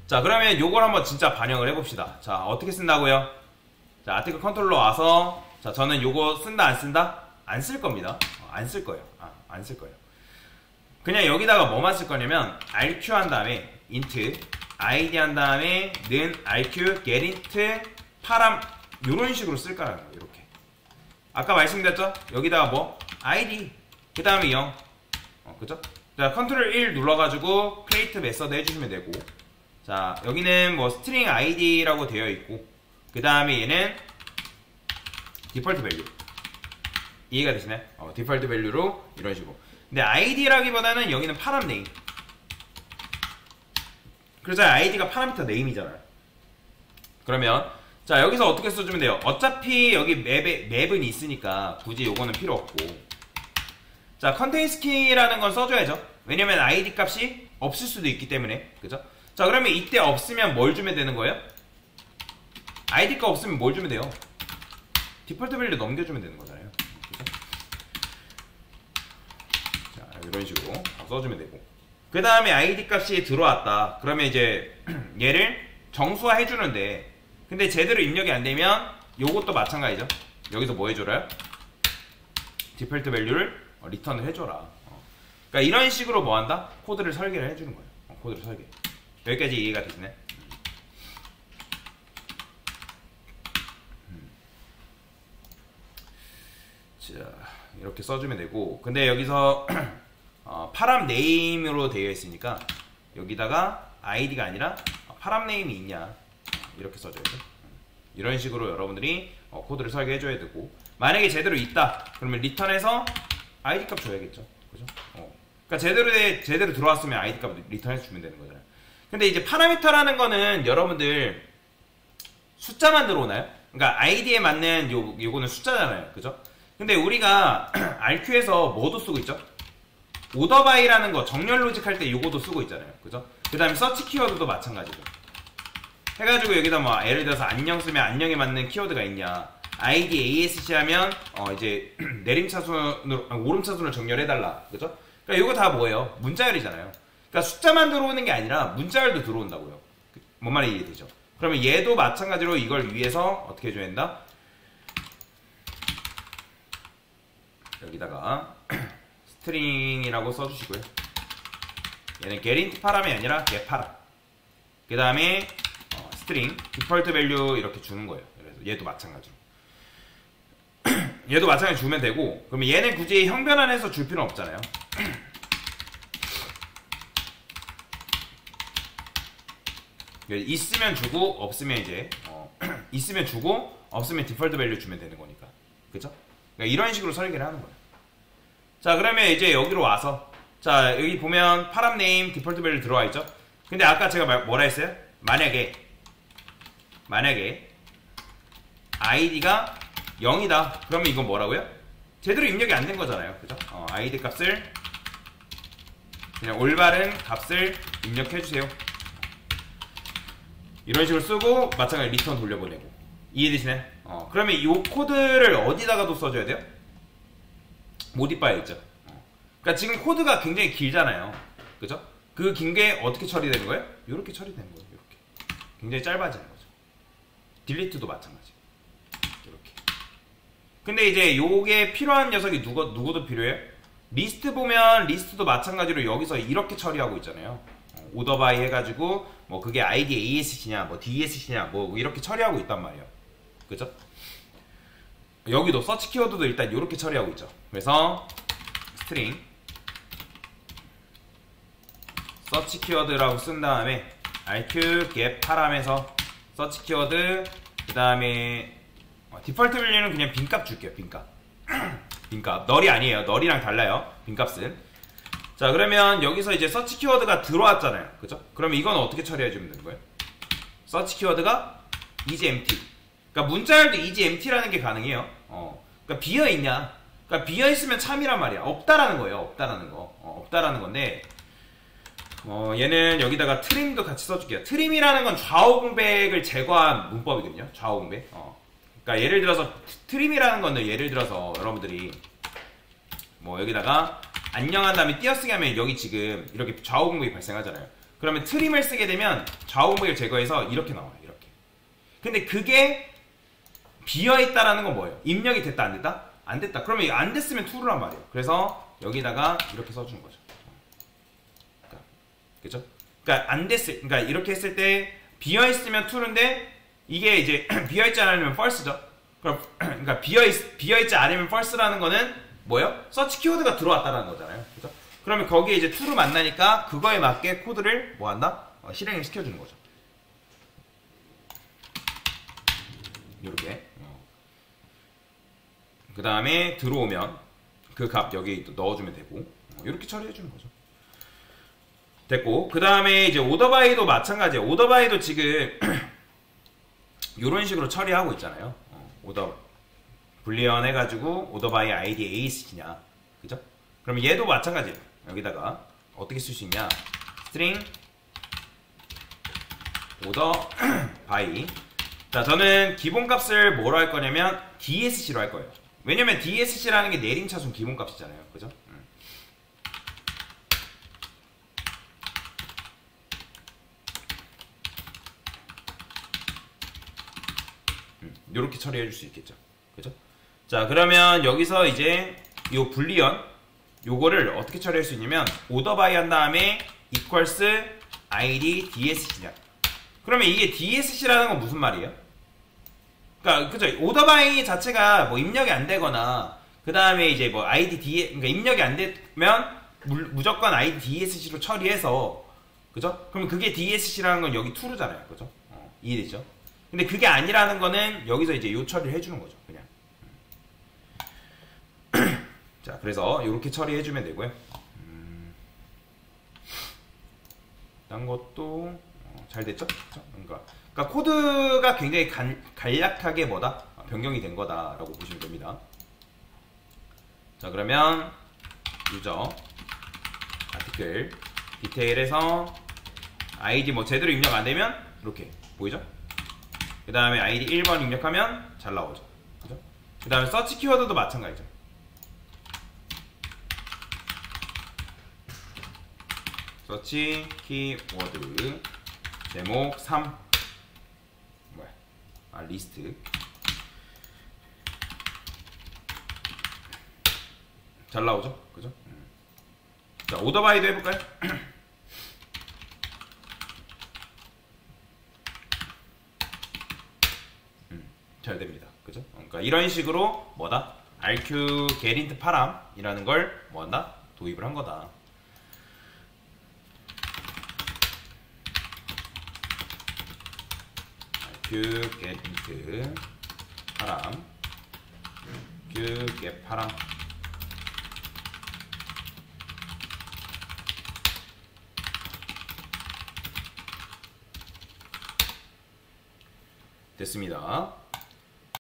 자, 그러면 요걸 한번 진짜 반영을 해봅시다. 자, 어떻게 쓴다고요? 자, 아티클 컨트롤러 와서, 자, 저는 요거 쓴다, 안 쓴다? 안 쓸 겁니다. 안 쓸 거예요. 안 쓸 거예요. 그냥 여기다가 뭐만 쓸 거냐면, rq 한 다음에, int, id 한 다음에, 는 rq, getInt, 파람, 요런 식으로 쓸 거라는 거예요. 이렇게. 아까 말씀드렸죠? 여기다가 뭐? id, 그 다음에 0. 그죠? 자, 컨트롤 1 눌러가지고, create 메서드 해주시면 되고, 자, 여기는 뭐 string id라고 되어 있고, 그 다음에 얘는 디폴트 밸류. 이해가 되시나요? 디폴트 밸류로 이런 식으로. 근데 id라기보다는 여기는 파람 네임. 그래서 id가 파라미터 네임이잖아요. 그러면 자, 여기서 어떻게 써주면 돼요? 어차피 여기 맵은 있으니까 굳이 요거는 필요 없고, 자, 컨테인스 키라는 건 써줘야죠. 왜냐면 id 값이 없을 수도 있기 때문에. 그죠? 자, 그러면 이때 없으면 뭘 주면 되는 거예요? id가 없으면 뭘 주면 돼요? 디폴트 밸류 넘겨주면 되는 거잖아요. 그죠? 자, 이런 식으로 써주면 되고, 그 다음에 id 값이 들어왔다. 그러면 이제 얘를 정수화 해주는데, 근데 제대로 입력이 안 되면 요것도 마찬가지죠. 여기서 뭐 해줘라요? 디폴트 밸류를 리턴을 해줘라. 그러니까 이런 식으로 뭐 한다? 코드를 설계를 해주는 거예요. 코드를 설계. 여기까지 이해가 되시네? 자, 이렇게 써주면 되고, 근데 여기서 파람 네임으로 되어 있으니까 여기다가 id가 아니라 파람 네임이 있냐 이렇게 써줘야죠. 이런 식으로 여러분들이 코드를 설계해줘야 되고, 만약에 제대로 있다 그러면 리턴해서 id 값 줘야겠죠. 그죠? 그러니까 제대로 들어왔으면 id 값 리턴해서 주면 되는 거잖아요. 근데 이제 파라미터라는 거는 여러분들 숫자만 들어오나요? 그러니까 id에 맞는 요거는 숫자잖아요. 그죠? 근데 우리가 RQ에서 뭐도 쓰고 있죠? 오더 바이라는 거 정렬 로직 할 때 요거도 쓰고 있잖아요. 그죠? 그 다음에 서치 키워드도 마찬가지고 해가지고 여기다 뭐 예를 들어서 안녕 쓰면 안녕에 맞는 키워드가 있냐, id asc 하면 이제 내림차순으로 오름차순을 정렬해달라. 그죠? 그러니까 요거 다 뭐예요? 문자열이잖아요. 그러니까 숫자만 들어오는 게 아니라 문자열도 들어온다고요. 뭔 말인지 이해되죠? 그러면 얘도 마찬가지로 이걸 위해서 어떻게 해줘야 된다? 여기다가 스트링이라고 써주시고요. 얘는 getInt 파람이 아니라 getParam. 그 다음에 스트링 디폴트 밸류 이렇게 주는 거예요. 그래서 얘도 마찬가지로 얘도 마찬가지로 주면 되고, 그러면 얘는 굳이 형변환해서 줄 필요는 없잖아요. 있으면 주고 없으면 이제 있으면 주고 없으면 디폴트 밸류 주면 되는 거니까. 그죠? 그러니까 이런 식으로 설계를 하는 거예요. 자, 그러면 이제 여기로 와서, 자, 여기 보면 파람 네임 디폴트 밸류 들어와 있죠? 근데 아까 제가 뭐라 했어요? 만약에 id가 0이다 그러면 이건 뭐라고요? 제대로 입력이 안 된 거잖아요. 그죠? id 값을 그냥 올바른 값을 입력해 주세요. 이런 식으로 쓰고 마찬가지로 리턴 돌려보내고. 이해되시나요? 그러면 이 코드를 어디다가도 써줘야 돼요? 모디파이어 있죠. 그러니까 지금 코드가 굉장히 길잖아요. 그죠? 그 긴 게 어떻게 처리되는 거예요? 이렇게 처리되는 거예요. 이렇게 굉장히 짧아지는 거죠. 딜리트도 마찬가지. 이렇게. 근데 이제 요게 필요한 녀석이 누구도 필요해요? 리스트 보면 리스트도 마찬가지로 여기서 이렇게 처리하고 있잖아요. 오더 바이 해가지고 뭐 그게 id asc냐 뭐 dsc냐 뭐 이렇게 처리하고 있단 말이에요. 그죠? 여기도 서치 키워드도 일단 이렇게 처리하고 있죠. 그래서 스트링 서치 키워드라고 쓴 다음에 rq get 파람에서 서치 키워드, 그 다음에 디폴트 밸류는 그냥 빈값 줄게요. 빈값 빈값 널이 아니에요. 널이랑 달라요. 빈값은. 자, 그러면 여기서 이제 서치 키워드가 들어왔잖아요. 그죠? 그러면 이건 어떻게 처리해주면 되는 거예요? 서치 키워드가 is empty. 그러니까 문자열도 is empty라는 게 가능해요. 그러니까 비어있냐? 그러니까 비어있으면 참이란 말이야. 없다라는 거예요. 없다라는 거. 없다라는 건데, 얘는 여기다가 트림도 같이 써줄게요. 트림이라는 건 좌우 공백을 제거한 문법이거든요. 좌우 공백. 그러니까 예를 들어서 트림이라는 거는 예를 들어서 여러분들이 뭐 여기다가 안녕한 다음에 띄어쓰기 하면 여기 지금 이렇게 좌우 공백이 발생하잖아요. 그러면 트림을 쓰게 되면 좌우 우익을 제거해서 이렇게 나와요. 이렇게. 근데 그게 비어있다라는 건 뭐예요? 입력이 됐다 안 됐다? 안 됐다. 그러면 안 됐으면 true란 말이에요. 그래서 여기다가 이렇게 써주는 거죠. 그죠? 그러니까 안 됐을, 그러니까 이렇게 했을 때 비어있으면 true인데 이게 이제 비어있지 않으면 false죠. 그럼 그러니까 비어있지 않으면 false라는 거는 뭐예요? 서치 키워드가 들어왔다라는 거잖아요. 그죠? 그러면 거기에 이제 true를 만나니까 그거에 맞게 코드를 뭐 한다? 실행을 시켜주는 거죠. 이렇게. 그 다음에 들어오면 그 값 여기 또 넣어주면 되고 이렇게 처리해주는 거죠. 됐고 그 다음에 이제 오더바이도 마찬가지예요. 오더바이도 지금 이런 식으로 처리하고 있잖아요. 오더 불리언 해가지고 오더바이 아이디 에이스냐, 그죠? 그럼 얘도 마찬가지예요. 여기다가 어떻게 쓸 수 있냐? 스트링 오더 바이. 자, 저는 기본값을 뭐로 할 거냐면 DSC로 할 거예요. 왜냐면 DSC라는 게 내림 차순 기본값이잖아요, 그죠? 이렇게 처리해 줄 수 있겠죠, 그죠? 자, 그러면 여기서 이제 요 불리언 요거를 어떻게 처리할 수 있냐면 오더바이 한 다음에 equals id dsc냐. 그러면 이게 dsc라는 건 무슨 말이에요? 그러니까 그죠? 오더바이 자체가 뭐 입력이 안 되거나 그 다음에 이제 뭐 id d 그러니까 입력이 안 되면 무조건 id dsc로 처리해서, 그죠? 그러면 그게 dsc라는 건 여기 true잖아요, 그죠? 이해되죠? 근데 그게 아니라는 거는 여기서 이제 요 처리를 해주는 거죠, 그냥. 자, 그래서 이렇게 처리해주면 되고요. 딴 것도 잘 됐죠? 그러니까 코드가 굉장히 간략하게 뭐다? 변경이 된 거다라고 보시면 됩니다. 자, 그러면 유저 아티클 디테일에서 아이디 뭐 제대로 입력 안 되면 이렇게 보이죠? 그 다음에 아이디 1번 입력하면 잘 나오죠, 그죠? 그 다음에 서치 키워드도 마찬가지죠. 서치 키워드 제목 3 뭐야? 리스트. 잘 나오죠, 그죠? 자, 오더바이도 해볼까요? 잘 됩니다, 그죠? 그러니까 이런 식으로 뭐다? RQ 게린트 파람이라는 걸 뭐한다? 도입을 한 거다. RQ 게린트 파람, RQ 게 파람. 됐습니다.